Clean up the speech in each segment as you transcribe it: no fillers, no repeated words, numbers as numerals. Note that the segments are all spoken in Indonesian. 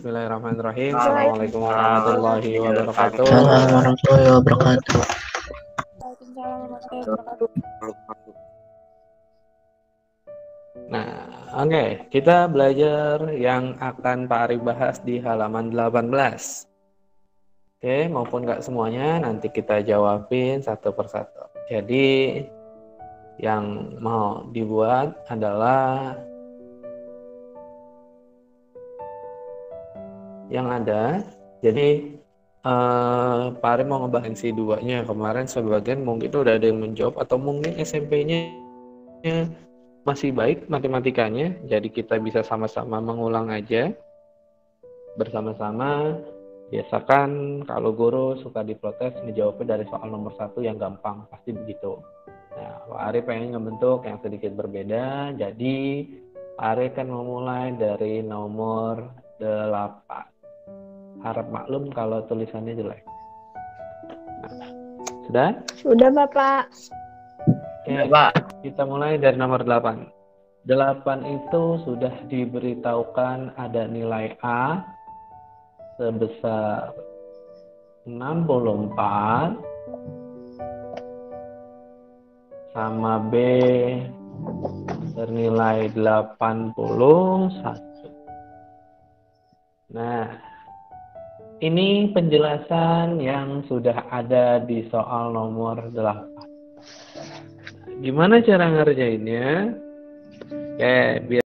Bismillahirrahmanirrahim. Assalamualaikum Waalaikumsalam warahmatullahi wabarakatuh. Assalamualaikum warahmatullahi wabarakatuh. Waalaikumsalam warahmatullahi wabarakatuh. Nah, oke, kita belajar yang akan Pak Ari bahas di halaman 18. Oke, maupun nggak semuanya, nanti kita jawabin satu persatu. Jadi, yang mau dibuat adalah yang ada. Jadi, Pak Ari mau ngebahasin si duanya. Kemarin sebagian mungkin udah ada yang menjawab, atau mungkin SMP-nya masih baik matematikanya, jadi kita bisa sama-sama mengulang aja bersama-sama. Biasakan kalau guru suka diprotes, ngejawabnya dari soal nomor 1 yang gampang, pasti begitu. Nah, Pak Ari pengen ngebentuk yang sedikit berbeda, jadi Pak Ari akan memulai dari nomor 8. Harap maklum kalau tulisannya jelek. Nah, sudah? Sudah, Bapak. Oke, kita mulai dari nomor 8. 8 itu sudah diberitahukan ada nilai A sebesar 64 sama B bernilai 81. Nah, ini penjelasan yang sudah ada di soal nomor 8. Gimana cara ngerjainnya? Oke, biar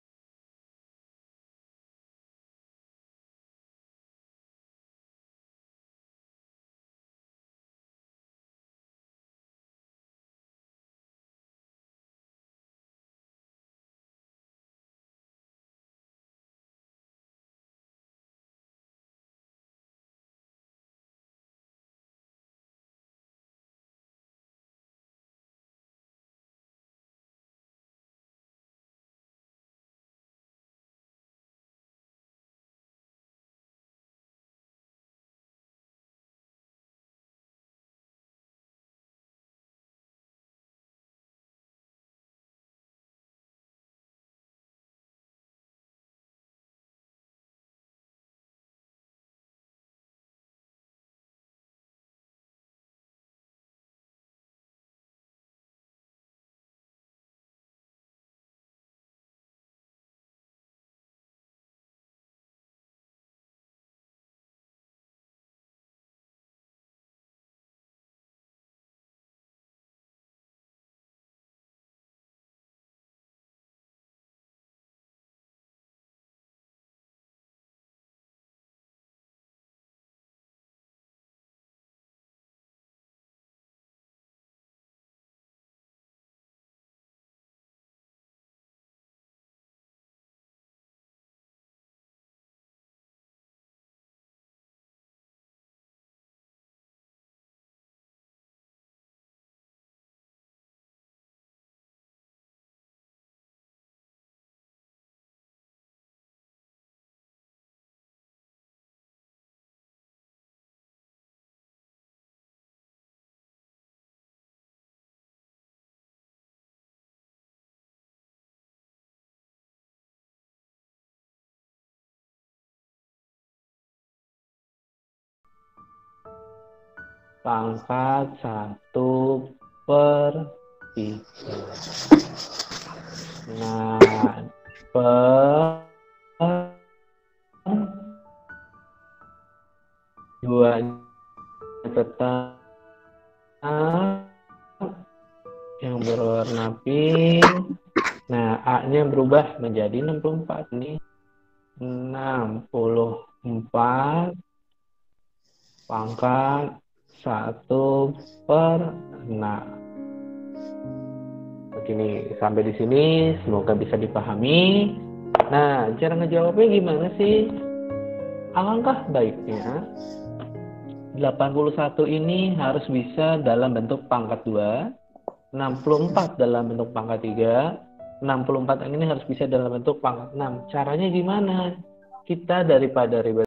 pangkat 1/3. Nah, per 2 tetap yang berwarna pink. Nah, A-nya berubah menjadi 64 nih. 64 pangkat 1/6. Begini, sampai di sini semoga bisa dipahami. Nah, cara ngejawabnya gimana sih? Alangkah baiknya 81 ini harus bisa dalam bentuk pangkat 2, 64 dalam bentuk pangkat 3, 64 ini harus bisa dalam bentuk pangkat 6. Caranya gimana? Kita daripada ribet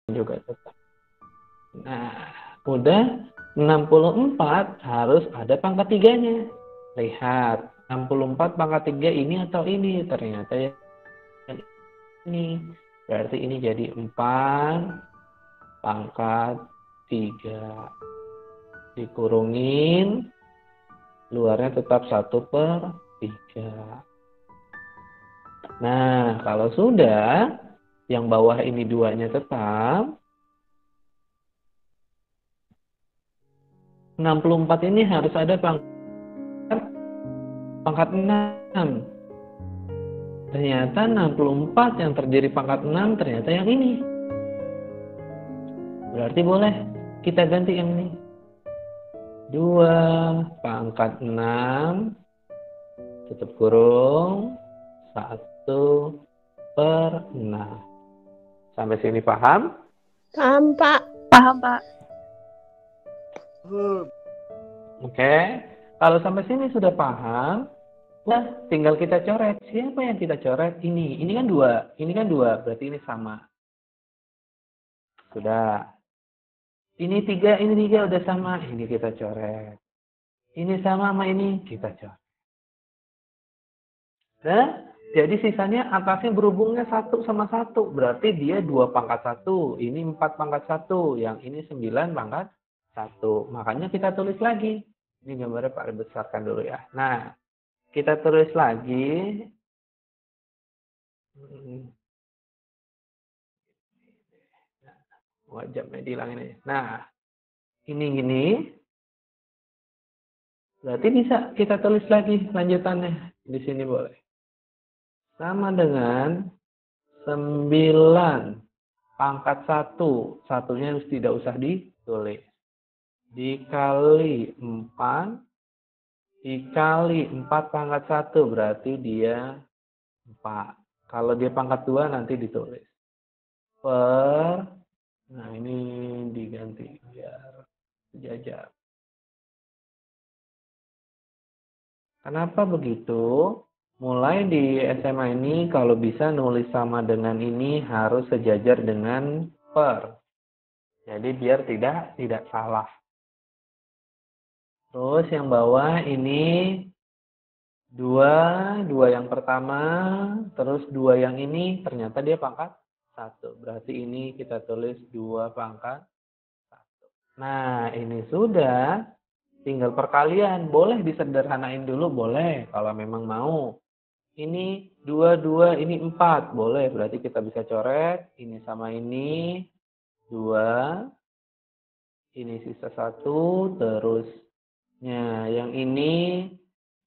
juga tetap. Nah, udah 64 harus ada pangkat tiganya. Lihat, 64 pangkat 3 ini atau ini? Ternyata ya ini. Berarti ini jadi 4 pangkat 3. Dikurungin, luarnya tetap 1/3. Nah, kalau sudah, yang bawah ini 2-nya tetap, 64 ini harus ada pangkat 6. Ternyata 64 yang terdiri pangkat 6 ternyata yang ini. Berarti boleh kita ganti yang ini. 2 pangkat 6 tutup kurung 1/6. Sampai sini paham? Paham, Pak. Paham, Pak. Oke. Kalau sampai sini sudah paham, nah tinggal kita coret. Siapa yang kita coret? Ini. Ini kan 2. Ini kan 2. Berarti ini sama. Sudah. Ini 3 udah sama. Ini kita coret. Ini sama ini kita coret. Nah, jadi sisanya atasnya berhubungnya 1 sama 1. Berarti dia 2 pangkat 1. Ini 4 pangkat 1. Yang ini 9 pangkat 1. Makanya kita tulis lagi. Ini gambarnya Pak besarkan dulu ya. Nah, kita tulis lagi. Wajahnya dihilangin aja. Nah, ini gini. Berarti bisa kita tulis lagi lanjutannya. Di sini boleh. Sama dengan 9 pangkat 1. Satunya tidak usah ditulis. Dikali 4. Dikali 4 pangkat 1. Berarti dia 4. Kalau dia pangkat 2 nanti ditulis. Nah ini diganti biar sejajar. Kenapa begitu? Mulai di SMA ini kalau bisa nulis sama dengan ini harus sejajar dengan per. Jadi biar tidak salah. Terus yang bawah ini 2 yang pertama, terus 2 yang ini ternyata dia pangkat 1. Berarti ini kita tulis 2 pangkat 1. Nah, ini sudah. Tinggal perkalian. Boleh disederhanain dulu, boleh. Kalau memang mau. Ini 2, ini 4. Boleh, berarti kita bisa coret. Ini sama ini. 2. Ini sisa 1. Terusnya yang ini.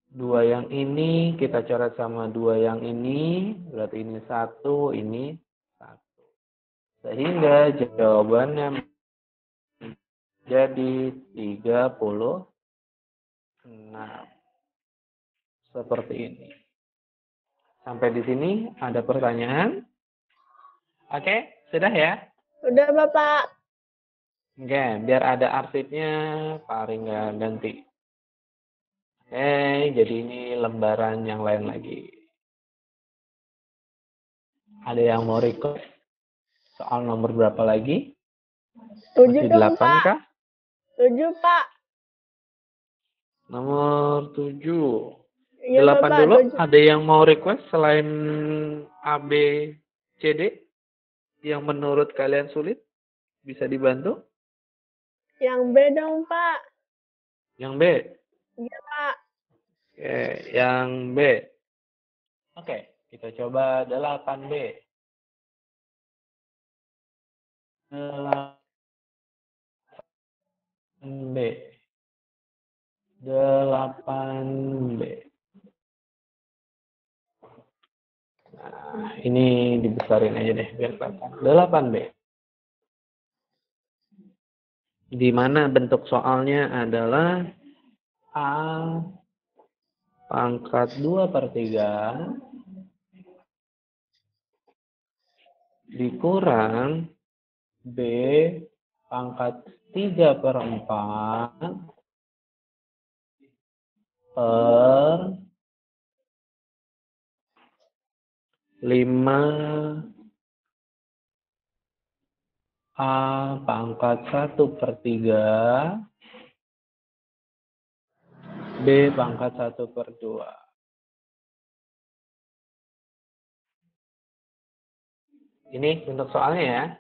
2 yang ini. Kita coret sama 2 yang ini. Berarti ini 1, ini 1. Sehingga jawabannya jadi 36. Seperti ini. Sampai di sini ada pertanyaan? Oke, sudah ya? Udah, Bapak. Oke, biar ada arsipnya, Pak Ari nggak ganti. Oke, jadi ini lembaran yang lain lagi. Ada yang mau request soal nomor berapa lagi? 7 Masih dong, 8 Pak. kah? 7, Pak. Nomor 7. Iya, 8 Bapak. dulu. 7. Ada yang mau request selain A, B, C, D? Yang menurut kalian sulit? Bisa dibantu? Yang B dong, Pak. Yang B? Iya, Pak. Oke, yang B. Oke, kita coba 8B. 8B. 8B. Nah, ini dibesarin aja deh biar kelihatan. 8B. Di mana bentuk soalnya adalah A pangkat 2/3 dikurang B pangkat 3/4 per 5 A pangkat 1/3, B pangkat 1/2. Ini untuk soalnya ya.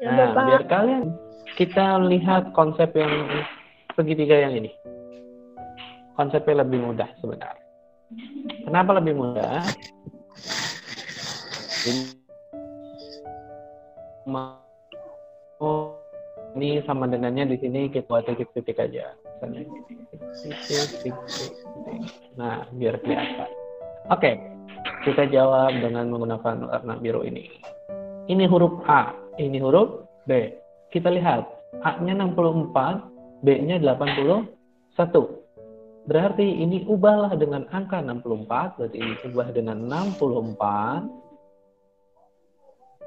Ya, Nah, Bapak. biar kalian kita lihat konsep yang segitiga yang ini. Konsepnya lebih mudah sebenarnya. Kenapa lebih mudah? Ini sama dengannya di sini kita buat titik-titik aja. Misalnya titik. Nah, biar kelihatan. Oke, kita jawab dengan menggunakan warna biru ini. Ini huruf A, ini huruf B. Kita lihat, A-nya 64, B-nya 81. Berarti ini ubahlah dengan angka 64, berarti ini ubah dengan 64.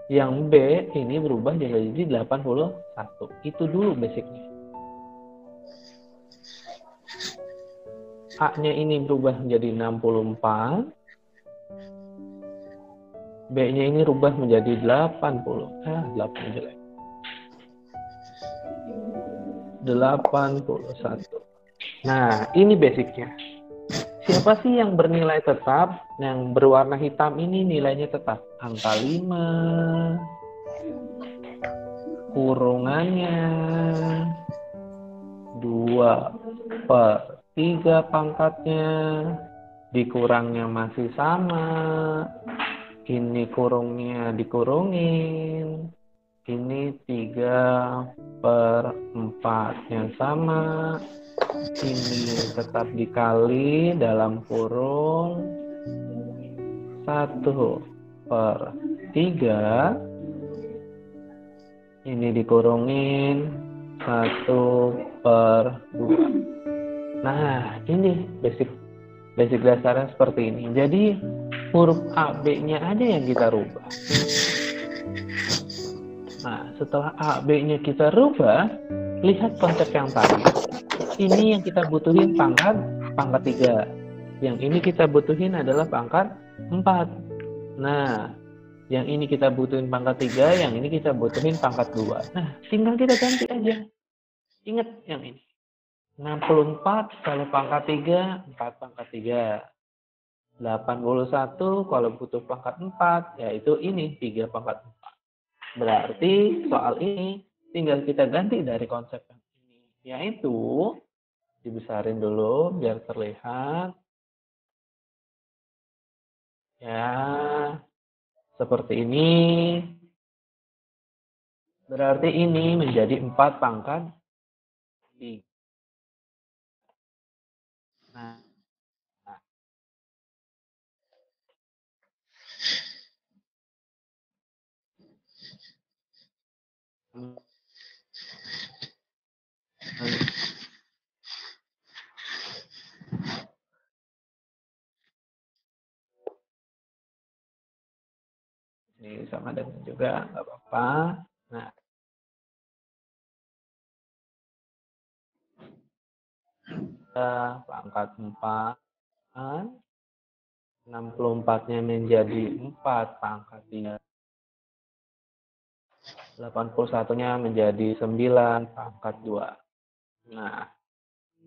Yang B ini berubah jadi 81. Itu dulu basicnya. A-nya ini berubah menjadi 64. B-nya ini rubah menjadi 80. 8 jelek. 81. Nah, ini basicnya. Siapa sih yang bernilai tetap? Yang berwarna hitam ini nilainya tetap. Angka 5. Kurungannya 2/3 pangkatnya. Dikurangnya masih sama. Ini kurungnya dikurungin. Ini 3/4 yang sama. Ini tetap dikali dalam kurung 1/3. Ini dikurungin 1/2. Nah, ini basic dasarnya seperti ini. Jadi huruf A, B-nya aja yang kita rubah. Nah, setelah A, B-nya kita rubah, lihat konsep yang tadi. Ini yang kita butuhin pangkat 3. Yang ini kita butuhin adalah pangkat 4. Nah, yang ini kita butuhin pangkat 3, yang ini kita butuhin pangkat 2. Nah, tinggal kita ganti aja. Ingat yang ini. 64 kalau pangkat 3, 4 pangkat 3. 81 kalau butuh pangkat 4, yaitu ini 3 pangkat 4. Berarti soal ini tinggal kita ganti dari konsep yang ini, yaitu dibesarin dulu biar terlihat. Ya, seperti ini. Berarti ini menjadi 4 pangkat 3. Nah, ini sama dengan juga, nggak apa-apa. Nah, pangkat 4, 64-nya menjadi 4 pangkat 3. 81-nya menjadi 9 pangkat 2. Nah,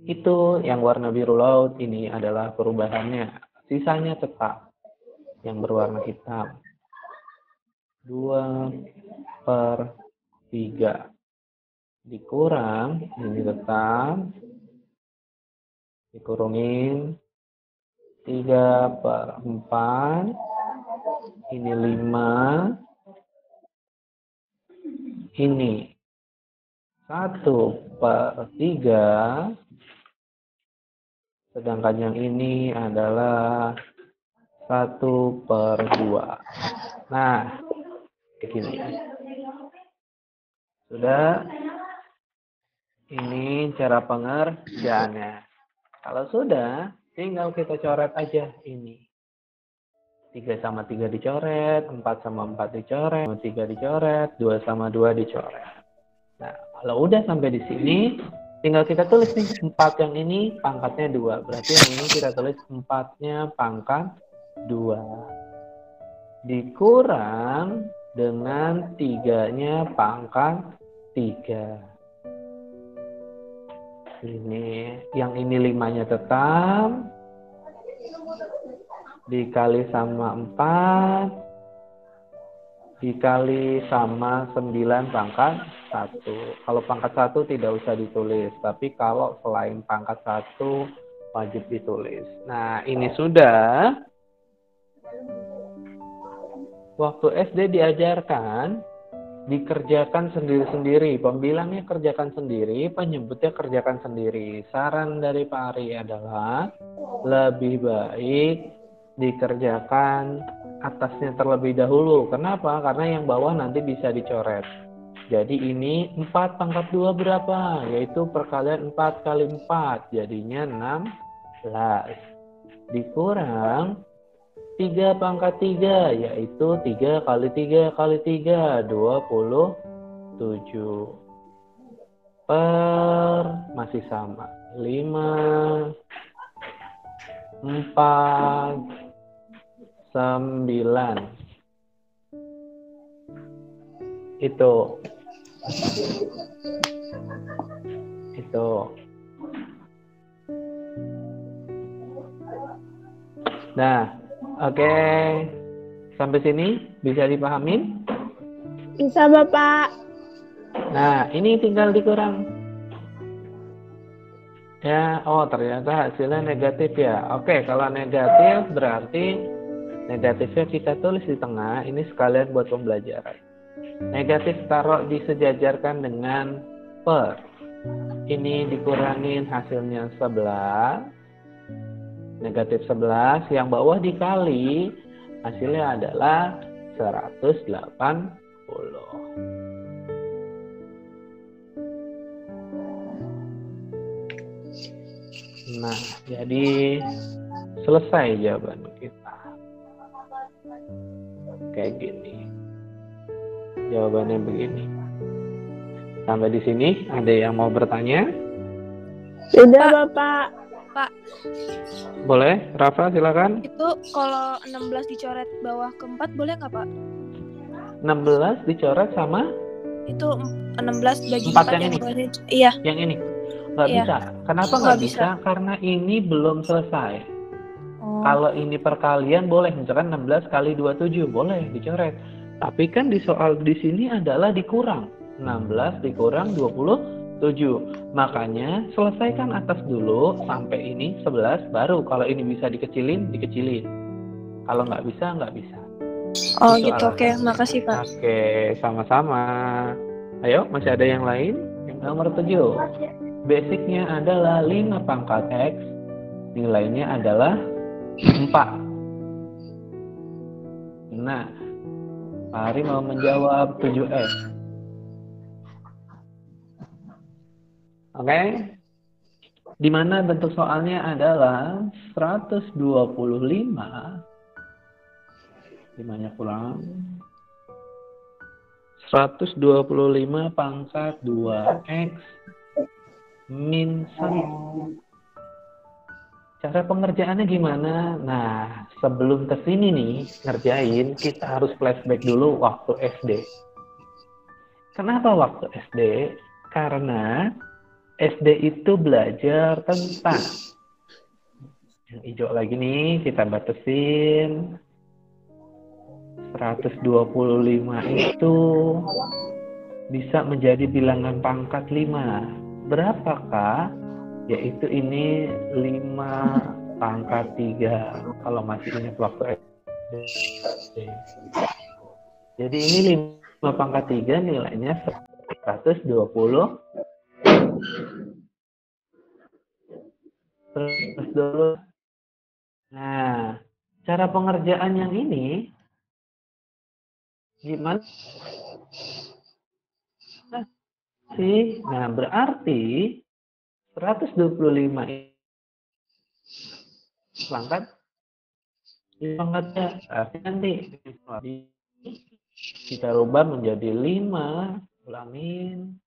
itu yang warna biru laut ini adalah perubahannya. Sisanya tetap yang berwarna hitam. 2/3. Dikurang, ini tetap. Dikurungin 3/4. Ini 5. Ini 1/3. Sedangkan yang ini adalah 1/2. Nah, begini. Sudah. Ini cara pengerjaannya. Kalau sudah, tinggal kita coret aja ini. 3 sama 3 dicoret, 4 sama 4 dicoret, 3 dicoret, 2 sama 2 dicoret. Nah, kalau udah sampai di sini, tinggal kita tulis nih, 4 yang ini pangkatnya 2. Berarti yang ini kita tulis 4-nya pangkat 2. Dikurang dengan 3-nya pangkat 3. Ini, yang ini 5-nya tetap, dikali sama 4, dikali sama 9 pangkat 1. Kalau pangkat 1 tidak usah ditulis, tapi kalau selain pangkat 1 wajib ditulis. Nah, ini sudah. Waktu SD diajarkan, dikerjakan sendiri-sendiri. Pembilangnya kerjakan sendiri, penyebutnya kerjakan sendiri. Saran dari Pak Ari adalah lebih baik dikerjakan atasnya terlebih dahulu. Kenapa? Karena yang bawah nanti bisa dicoret. Jadi ini 4 pangkat 2 berapa? Yaitu perkalian 4 kali 4. Jadinya 16. Dikurang 3 pangkat 3, yaitu 3 kali 3 kali 3, 27. Per, masih sama, 5, 4, 9. Itu. Nah, oke. Sampai sini bisa dipahamin? Bisa, Bapak. Nah, ini tinggal dikurang. Ya, oh ternyata hasilnya negatif ya. Oke, kalau negatif berarti negatifnya kita tulis di tengah. Ini sekalian buat pembelajaran. Negatif taruh disejajarkan dengan per. Ini dikurangin hasilnya 11. Negatif 11. Yang bawah dikali. Hasilnya adalah 180. Nah, jadi selesai jawaban kita. Kayak gini. Jawabannya begini. Sampai di sini ada yang mau bertanya? Sudah, Pak. Bapak. Pak, Boleh, Rafa silakan. itu kalau 16 dicoret bawah ke 4 boleh nggak, Pak? 16 dicoret sama Itu 16 bagi 4 4 yang ini. bawahnya. Iya. Yang ini. Nggak Iya. bisa. Kenapa Oh, nggak nggak bisa? bisa. Karena ini belum selesai. Oh. Kalau ini perkalian boleh, misalkan 16 kali 27 boleh dicoret. Tapi kan di soal di sini adalah dikurang. 16 dikurang 27. Makanya selesaikan atas dulu sampai ini 11, baru kalau ini bisa dikecilin, dikecilin. Kalau nggak bisa, nggak bisa. Oh Itu gitu, oke. alasannya. Makasih, Pak. Oke, sama-sama. Ayo, masih ada yang lain? Yang nomor 7. Basicnya adalah 5 pangkat X, nilainya adalah 4. Nah, Pak Ari mau menjawab 7X. Oke? Di mana bentuk soalnya adalah 125. 5-nya kurang. 125 pangkat 2X min 1. Cara pengerjaannya gimana? Nah, sebelum kesini nih ngerjain, kita harus flashback dulu waktu SD. Kenapa waktu SD? Karena SD itu belajar tentang, yang hijau lagi nih kita batasin, 125 itu bisa menjadi bilangan pangkat 5. Berapakah? Yaitu ini 5 pangkat 3 kalau masih ingat waktu SD. Jadi ini 5 pangkat 3 nilainya 120. Terus dulu. Nah, cara pengerjaan yang ini gimana sih? Nah, berarti 125 pangkat pangkatnya berarti nanti kita rubah menjadi 5. Ulangin.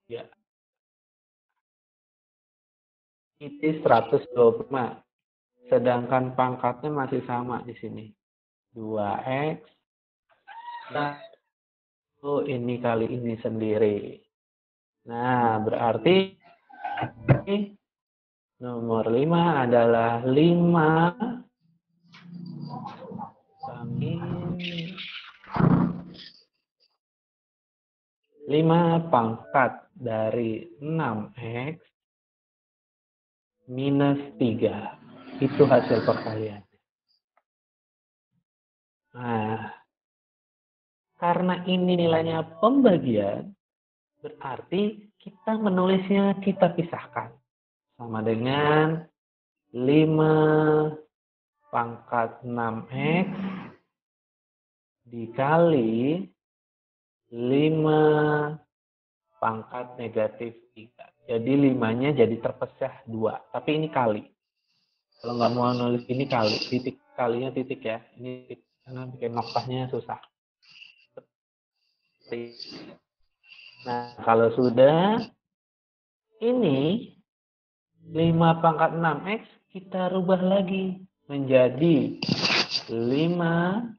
Ya. Itu 125. Sedangkan pangkatnya masih sama di sini. 2x. Ini kali ini sendiri. Nah, berarti nomor 5 adalah 5 pangkat dari 6x minus 3. Itu hasil perkalian. Nah, karena ini nilainya pembagian, berarti kita menulisnya kita pisahkan. Sama dengan 5 pangkat 6x dikali 5 pangkat negatif 3. Jadi 5-nya jadi terpecah 2. Tapi ini kali. Kalau nggak mau nulis ini kali. Titik kalinya titik ya. Ini titik. Karena bikin noktahnya susah. Nah, kalau sudah, ini 5 pangkat 6x kita rubah lagi menjadi 5x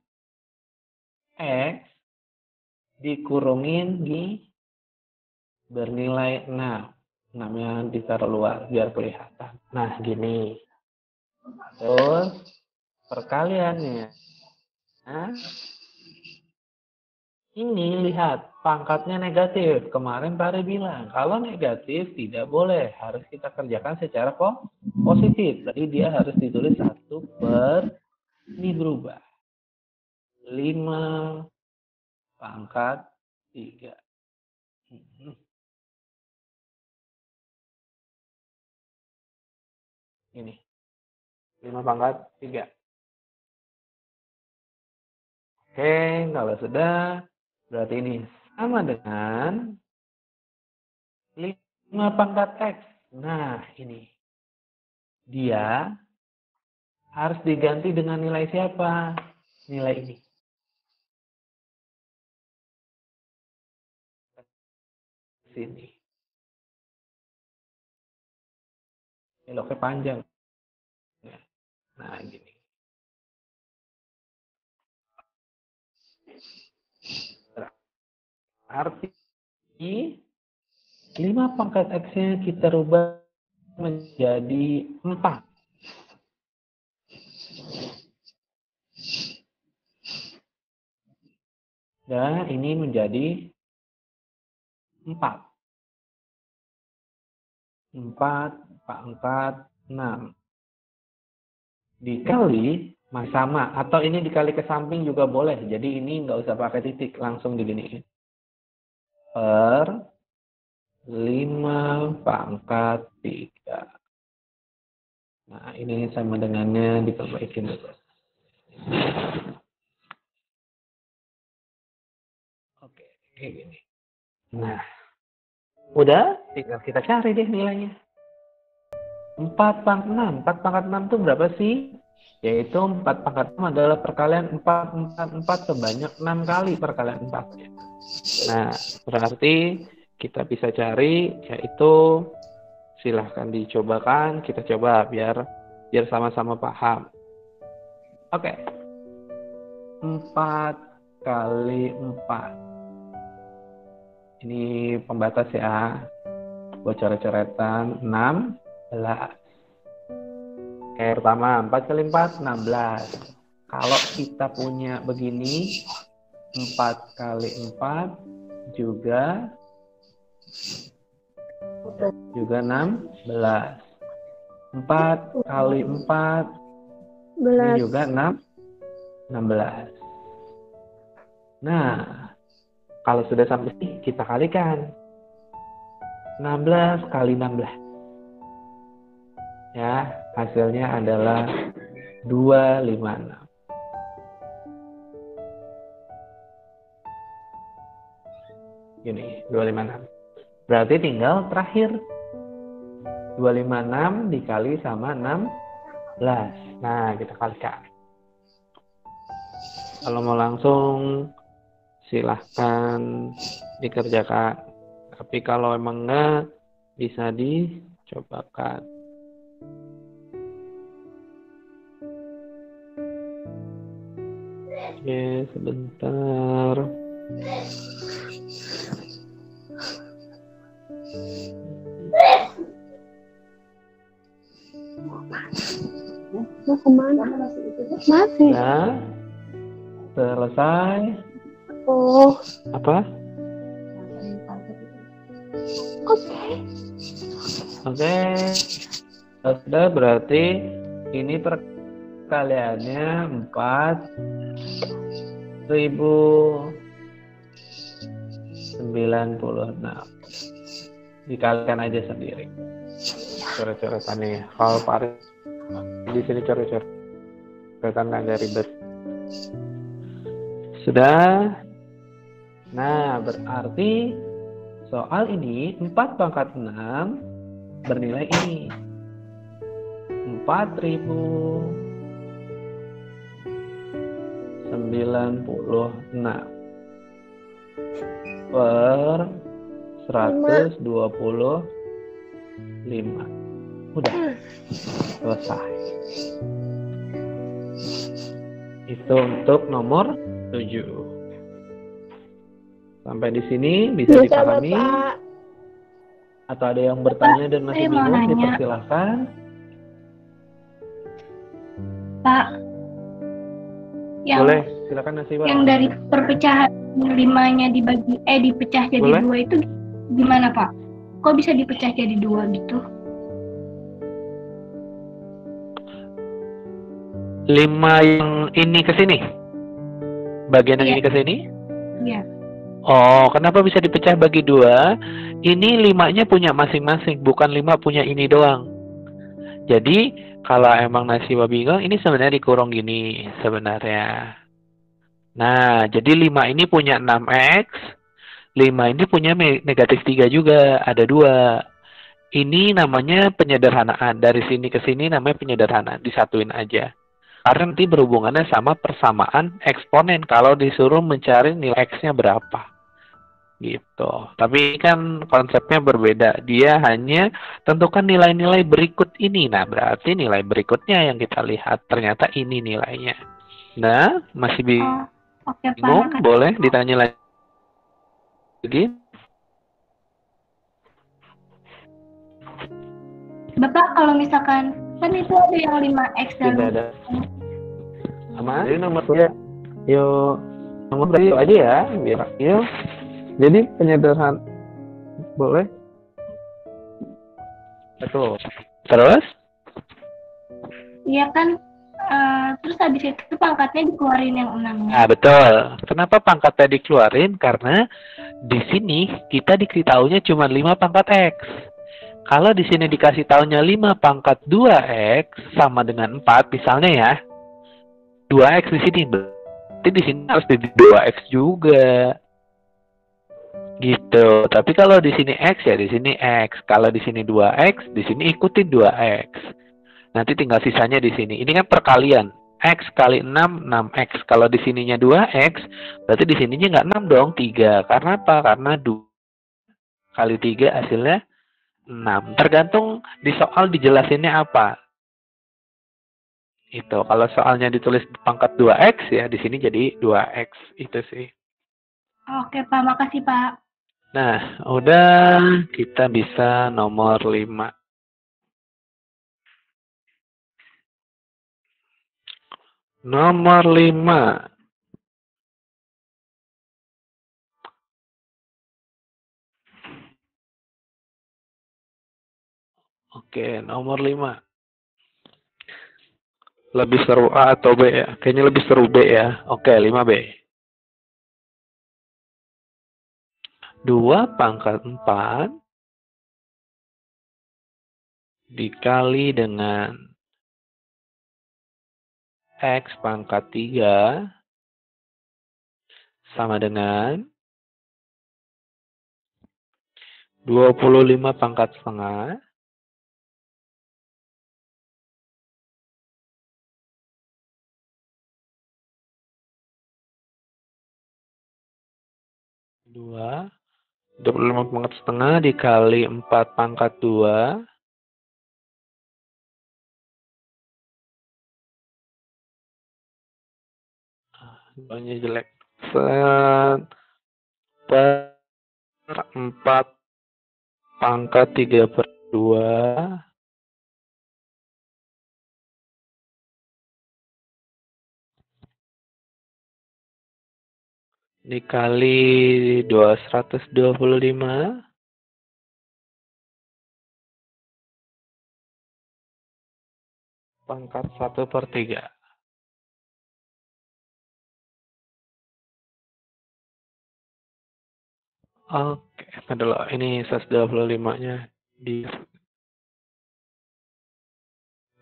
dikurungin di bernilai 6. 6-nya ditaruh luar biar kelihatan. Nah, gini. Terus perkaliannya. Nah, ini lihat pangkatnya negatif. Kemarin Pak Ari bilang kalau negatif tidak boleh, harus kita kerjakan secara positif. Jadi dia harus ditulis 1 per ini berubah 5 pangkat 3. Ini 5 pangkat 3. Oke, kalau sudah, berarti ini sama dengan 5 pangkat X. Nah, ini. Dia harus diganti dengan nilai siapa? Nilai ini. Sini. Beloknya panjang. Nah, gini. Arti 5 pangkat X-nya kita rubah menjadi 4. Dan ini menjadi 4. 4 pangkat 6. Dikali sama. Atau ini dikali ke samping juga boleh. Jadi ini nggak usah pakai titik. Langsung diginiin. Per 5 pangkat 3. Nah, ini sama dengannya diperbaikin dulu. Oke, kayak gini. Nah, udah, tinggal kita cari deh nilainya. 4 pangkat 6. 4 pangkat 6 itu berapa sih? Yaitu 4 pangkat 6 adalah perkalian 4 sebanyak 6 kali perkalian 4. Nah, berarti kita bisa cari, yaitu silahkan dicobakan, kita coba biar sama-sama paham. Oke. 4 kali 4. Ini pembatas ya. Buat coret-coretan 16. Oke, pertama 4 kali 4 16. Kalau kita punya begini 4 kali 4 juga 16. 4 kali 4 ini juga 16. Nah, kalau sudah sampai sini kita kalikan. 16 kali 16. Ya, hasilnya adalah 256. Gini, 256. Berarti tinggal terakhir 256 dikali sama 16. Nah, kita kalikan. Kalau mau langsung silahkan dikerjakan. Tapi kalau emang enggak, bisa dicobakan. Oke, sebentar. Mau kemana? Masih. Ya, selesai. Oh, Apa? oke. Oke. Sudah, berarti ini perkaliannya 4.096. Dikalikan aja sendiri. Coret-coretannya ya. Kalau Pak Ari di sini coret-coretan agak ribet. Sudah. Nah, berarti soal ini 4 pangkat 6 bernilai ini. 4.096 per 125. Udah selesai. Itu untuk nomor 7. Sampai di sini bisa dipahami? Bapak. Atau ada yang bertanya dan masih Saya mau bingung? nanya. Dipersilahkan. Pak, yang Boleh, silakan Nasiba. yang dari perpecahan 5-nya dipecah jadi Boleh? 2 itu gimana, Pak? Kok bisa dipecah jadi 2 gitu? 5 yang ini ke sini? Bagian yang Iya. ini ke sini? Iya. Oh, kenapa bisa dipecah bagi 2? Ini 5-nya punya masing-masing, bukan 5 punya ini doang. Jadi, kalau emang Nasiba bingung, ini sebenarnya dikurung gini sebenarnya. Nah, jadi 5 ini punya 6X, 5 ini punya negatif 3 juga, ada 2. Ini namanya penyederhanaan. Dari sini ke sini namanya penyederhanaan, disatuin aja. Karena nanti berhubungannya sama persamaan eksponen kalau disuruh mencari nilai X-nya berapa. Gitu. Tapi kan konsepnya berbeda. Dia hanya tentukan nilai-nilai berikut ini. Nah, berarti nilai berikutnya yang kita lihat. Ternyata ini nilainya. Nah, masih Oh, oke, Pak. bingung? Makasih. Boleh ditanya lagi? Bapak, kalau misalkan kan itu ada yang 5X dan Tidak ada. Sama. Jadi nomor 3. Yuk. Nomor berarti yuk aja ya. Biar yuk. Jadi penyederhan. Boleh? Betul. Terus? iya kan, terus habis itu pangkatnya dikeluarin yang 6-nya. Nah, betul. Kenapa pangkatnya dikeluarin? Karena di sini kita dikasih taunya cuma 5 pangkat X. Kalau di sini dikasih taunya 5 pangkat 2X sama dengan 4, misalnya ya. 2X di sini. Berarti di sini harus jadi 2X juga. Gitu. Tapi kalau di sini X ya di sini X. Kalau di sini 2X, di sini ikutin 2X. Nanti tinggal sisanya di sini. Ini kan perkalian. X kali 6, 6X. Kalau di sininya 2X, berarti di sininya nggak 6 dong, 3. Karena apa? Karena 2 kali 3 hasilnya 6. Tergantung di soal dijelasinnya apa. Itu. Kalau soalnya ditulis pangkat 2X, ya di sini jadi 2X. Itu sih. Oke, Pak. Makasih, Pak. Nah, udah kita bisa nomor 5. Nomor 5. Oke, nomor 5. Lebih seru A atau B ya? Kayaknya lebih seru B ya. Oke, 5B. 2 pangkat 4 dikali dengan X pangkat 3 sama dengan 25 pangkat setengah 2. 25 pangkat setengah dikali 4 pangkat 2. Banyak jelek. Set. Per 4 pangkat 3/2. Dikali 125. Pangkat 1/3. Oke, dulu. Ini 125-nya di.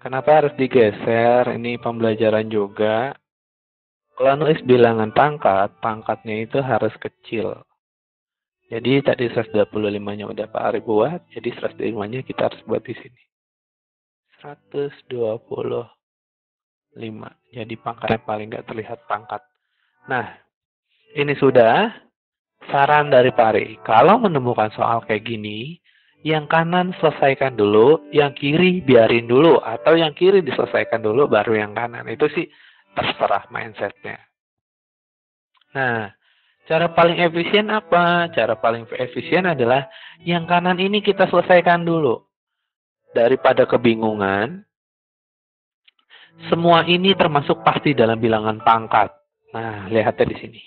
Kenapa harus digeser? Ini pembelajaran juga. Kalau nulis bilangan pangkat, pangkatnya itu harus kecil. Jadi tadi 125-nya udah Pak Ari buat, jadi 125-nya kita harus buat di sini. 125. Jadi pangkatnya paling nggak terlihat pangkat. Nah, ini sudah saran dari Pak Ari. Kalau menemukan soal kayak gini, yang kanan selesaikan dulu, yang kiri biarin dulu, atau yang kiri diselesaikan dulu, baru yang kanan. Itu sih terserah mindsetnya. Nah, cara paling efisien apa? Cara paling efisien adalah yang kanan ini kita selesaikan dulu. Daripada kebingungan, semua ini termasuk pasti dalam bilangan pangkat. Nah, lihatnya di sini.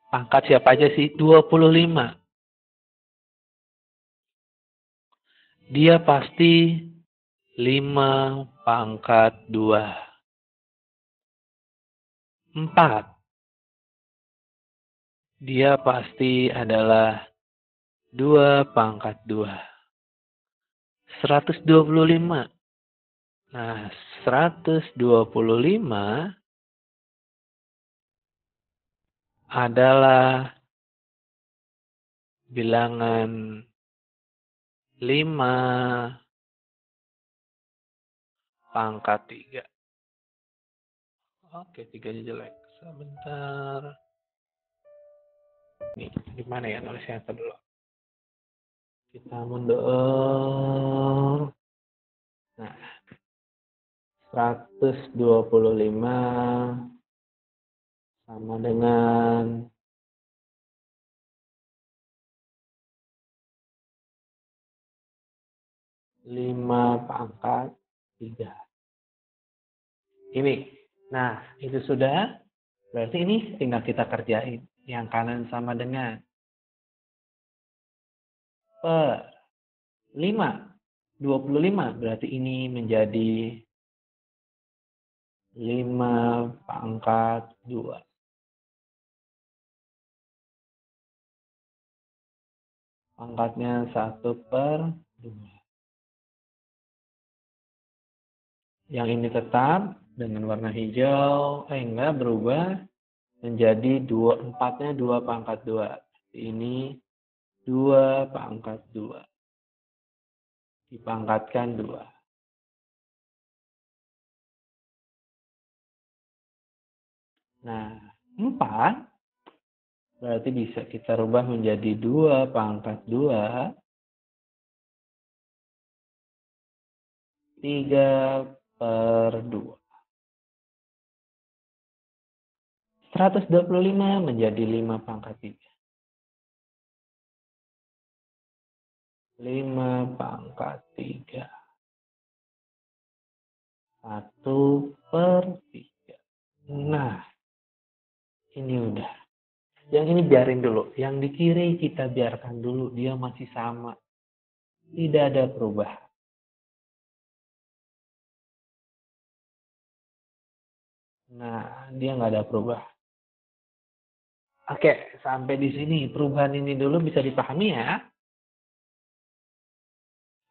Pangkat siapa aja sih? 25. Dia pasti 5 pangkat 2. 4. Dia pasti adalah 2 pangkat 2. 125. Nah, 125 adalah bilangan 5 pangkat 3. Oke, 3-nya jelek. Sebentar. Nih, gimana ya nulisnya dulu? Kita mundur. Nah, 125 sama dengan 5 pangkat 3. Ini. Nah, itu sudah. Berarti ini tinggal kita kerjain. Yang kanan sama dengan per 5. 25. Berarti ini menjadi 5 pangkat 2. Pangkatnya 1/2. Yang ini tetap dengan warna hijau. Enggak berubah. Menjadi 4-nya 2 pangkat 2. Ini 2 pangkat 2. Dipangkatkan 2. Nah, 4 berarti bisa kita rubah menjadi 2 pangkat 2. 3/2. 125 menjadi 5 pangkat 3. 5 pangkat 3. 1/3. Nah, ini udah. Yang ini biarin dulu. Yang di kiri kita biarkan dulu. Dia masih sama. Tidak ada perubahan. Nah, dia nggak ada perubahan. Oke, sampai di sini. Perubahan ini dulu bisa dipahami ya.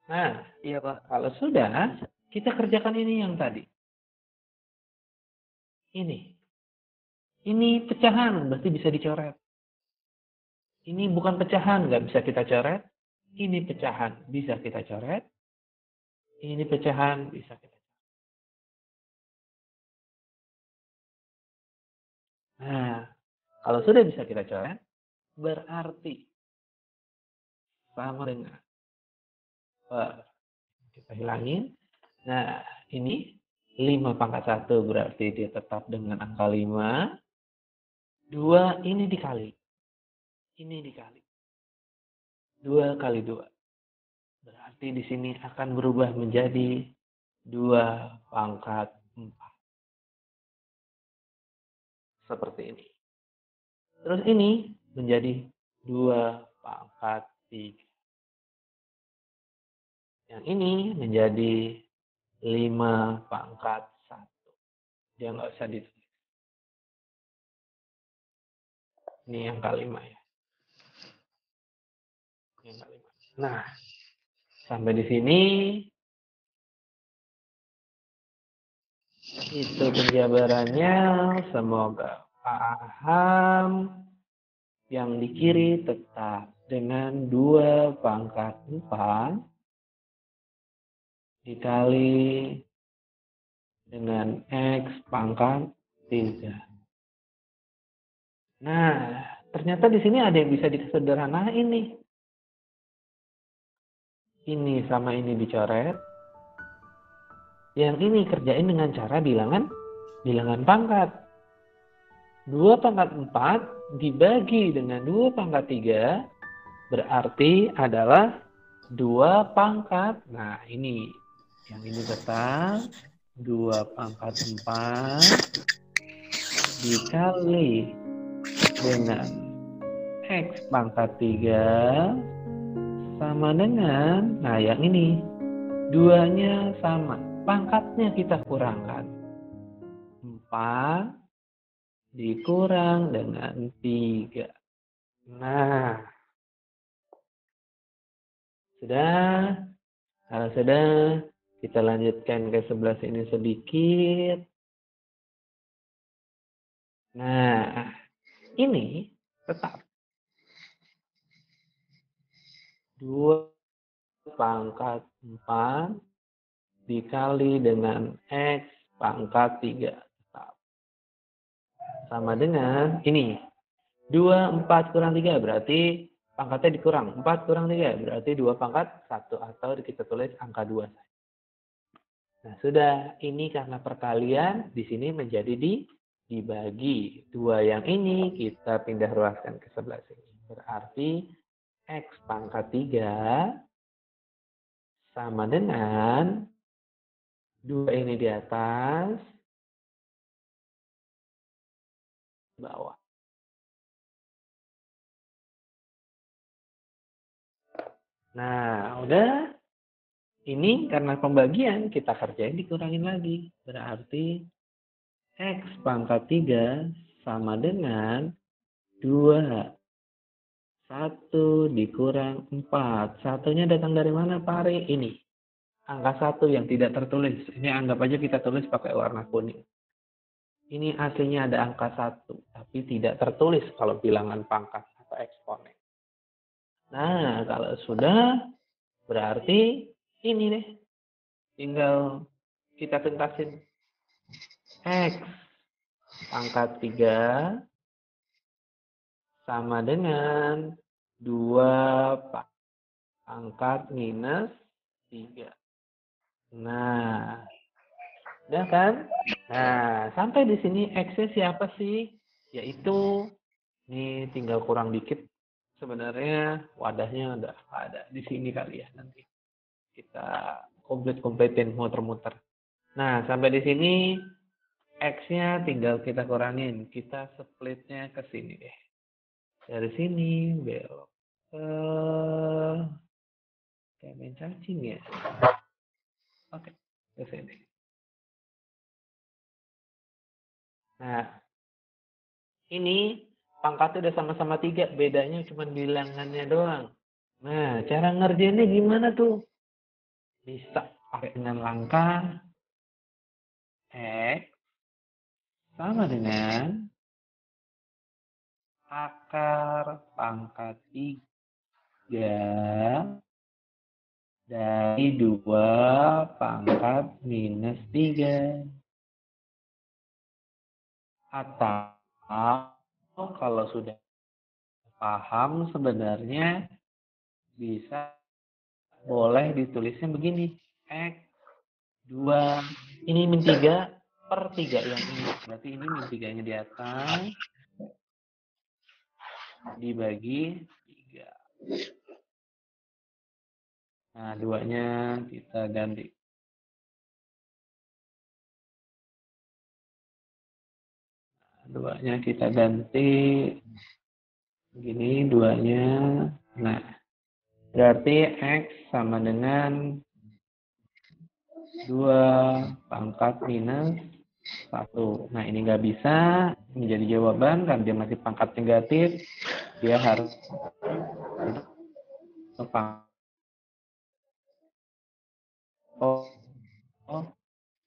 Nah, Iya, Pak. kalau sudah, kita kerjakan ini yang tadi. Ini. Ini pecahan, berarti bisa dicoret. Ini bukan pecahan, nggak bisa kita coret. Ini pecahan, bisa kita coret. Ini pecahan, bisa kita coret. Nah, Kalau sudah bisa kita coret, berarti sama dengan kita hilangin. Nah, ini 5 pangkat 1 berarti dia tetap dengan angka 5. 2 ini dikali. Ini dikali. 2 kali 2. Berarti di sini akan berubah menjadi 2 pangkat 4. Seperti ini. Terus ini menjadi 2 pangkat 3. Yang ini menjadi 5 pangkat 1. Dia nggak usah ditulis. Ini angka 5 ya. Ini angka 5. Nah, sampai di sini itu penjabarannya. Semoga paham. Yang di kiri tetap dengan 2 pangkat 4 dikali dengan X pangkat 3. Nah, ternyata di sini ada yang bisa disederhanain nih. Ini sama ini dicoret. Yang ini kerjain dengan cara bilangan pangkat. 2 pangkat 4 dibagi dengan 2 pangkat 3 berarti adalah 2 pangkat. Nah, ini. Yang ini tetap 2 pangkat 4 dikali dengan X pangkat 3 sama dengan, nah yang ini. 2-nya sama. Pangkatnya kita kurangkan. 4 dikurang dengan 3. Nah, sudah. Kalau sudah, kita lanjutkan ke sebelah sini sedikit. Nah, ini tetap 2 pangkat 4 dikali dengan X pangkat 3. Sama dengan ini. 2, 4 kurang 3 berarti pangkatnya dikurang. 4 kurang 3 berarti 2 pangkat 1. Atau kita tulis angka 2. Nah, sudah. Ini karena perkalian di sini menjadi dibagi. 2 yang ini kita pindah ruaskan ke sebelah sini. Berarti X pangkat 3 sama dengan 2 ini di atas, bawah. Nah, udah. Ini karena pembagian, kita kerjain dikurangin lagi. Berarti X pangkat 3 sama dengan 2. 1 dikurang 4. Satunya datang dari mana, Pak Ari? Ini. Angka 1 yang tidak tertulis. Ini anggap aja kita tulis pakai warna kuning. Ini aslinya ada angka 1, tapi tidak tertulis kalau bilangan pangkat atau eksponen. Nah, kalau sudah, berarti ini deh. Tinggal kita tuntasin. X pangkat 3 sama dengan 2 pangkat minus 3. Nah, udah kan? Nah, sampai di sini X-nya siapa sih? Yaitu, ini tinggal kurang dikit. Sebenarnya wadahnya udah ada di sini kali ya nanti. Kita kompletin muter-muter. Nah, sampai di sini X-nya tinggal kita kurangin. Kita splitnya ke sini deh. Dari sini belok ke kayak main cacing ya. Oke, ke sini. Nah, ini pangkatnya udah sama-sama 3, bedanya cuma bilangannya doang. Nah, cara ngerjainnya gimana tuh? Bisa pakai dengan langkah X sama dengan akar pangkat 3 dari 2 pangkat minus 3. Atau kalau sudah paham sebenarnya bisa boleh ditulisnya begini. X 2 ini min 3/3 yang ini. Berarti ini min 3-nya di atas dibagi 3. Nah, 2-nya kita ganti. Nah, 2-nya kita ganti. Begini 2-nya. Nah, berarti X sama dengan 2 / minus 1. Nah, ini nggak bisa menjadi jawaban karena dia masih pangkat negatif. Dia harus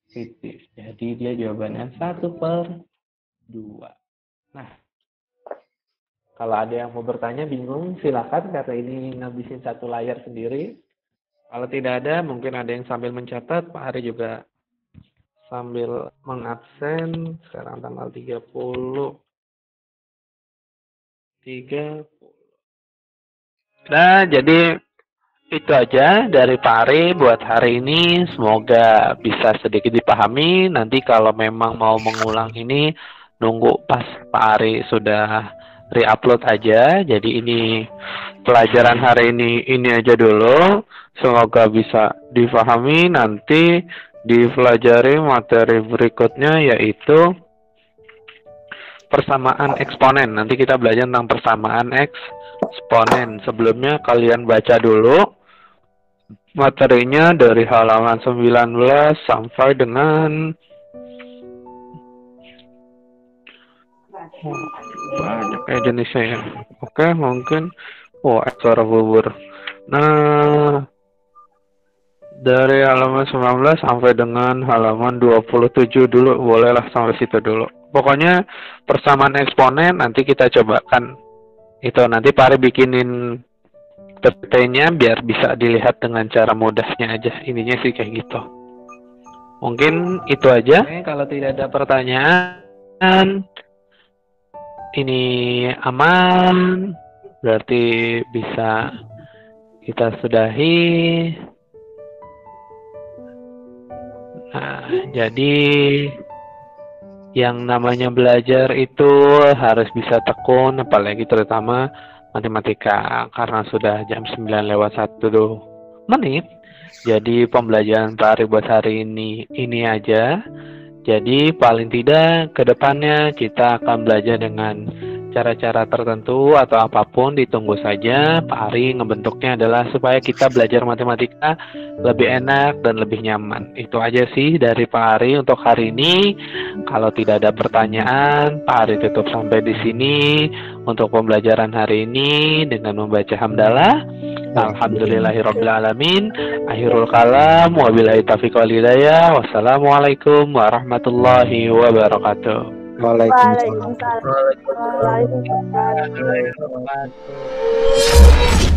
positif. Jadi dia jawabannya 1/2. Nah, kalau ada yang mau bertanya bingung silakan karena ini ngabisin satu layar sendiri. Kalau tidak ada mungkin ada yang sambil mencatat. Pak Ari juga sambil mengabsen. Sekarang tanggal 30. Nah, jadi itu aja dari Pak Ari buat hari ini. Semoga bisa sedikit dipahami. Nanti kalau memang mau mengulang ini, nunggu pas Pak Ari sudah re-upload aja. Jadi ini pelajaran hari ini aja dulu. Semoga bisa dipahami. Nanti dipelajari materi berikutnya yaitu persamaan eksponen. Nanti kita belajar tentang persamaan eksponen. Sebelumnya kalian baca dulu materinya dari halaman 19 sampai dengan banyak jenisnya ya. Oke, mungkin suara bubur. Nah, dari halaman 19 sampai dengan halaman 27 dulu, bolehlah sampai situ dulu. Pokoknya persamaan eksponen nanti kita cobakan. Itu nanti Pak Ari bikinin PPT-nya biar bisa dilihat dengan cara mudahnya aja. Ininya sih kayak gitu. Mungkin itu aja. Oke, kalau tidak ada pertanyaan, ini aman. Berarti bisa kita sudahi. Nah, jadi yang namanya belajar itu harus bisa tekun, apalagi terutama matematika, karena sudah jam 9:01 Jadi pembelajaran Pak Ari buat hari ini aja. Jadi paling tidak ke depannya kita akan belajar dengan cara-cara tertentu atau apapun, ditunggu saja. Pak Ari ngebentuknya adalah supaya kita belajar matematika lebih enak dan lebih nyaman. Itu aja sih dari Pak Ari untuk hari ini. Kalau tidak ada pertanyaan, Pak Ari tutup sampai di sini untuk pembelajaran hari ini dengan membaca hamdalah. Alhamdulillahirrabbilalamin. Akhirul kalam. Wabillahi taufiq wal hidayah. Wassalamualaikum warahmatullahi wabarakatuh. Waalaikumsalam. Waalaikumsalam.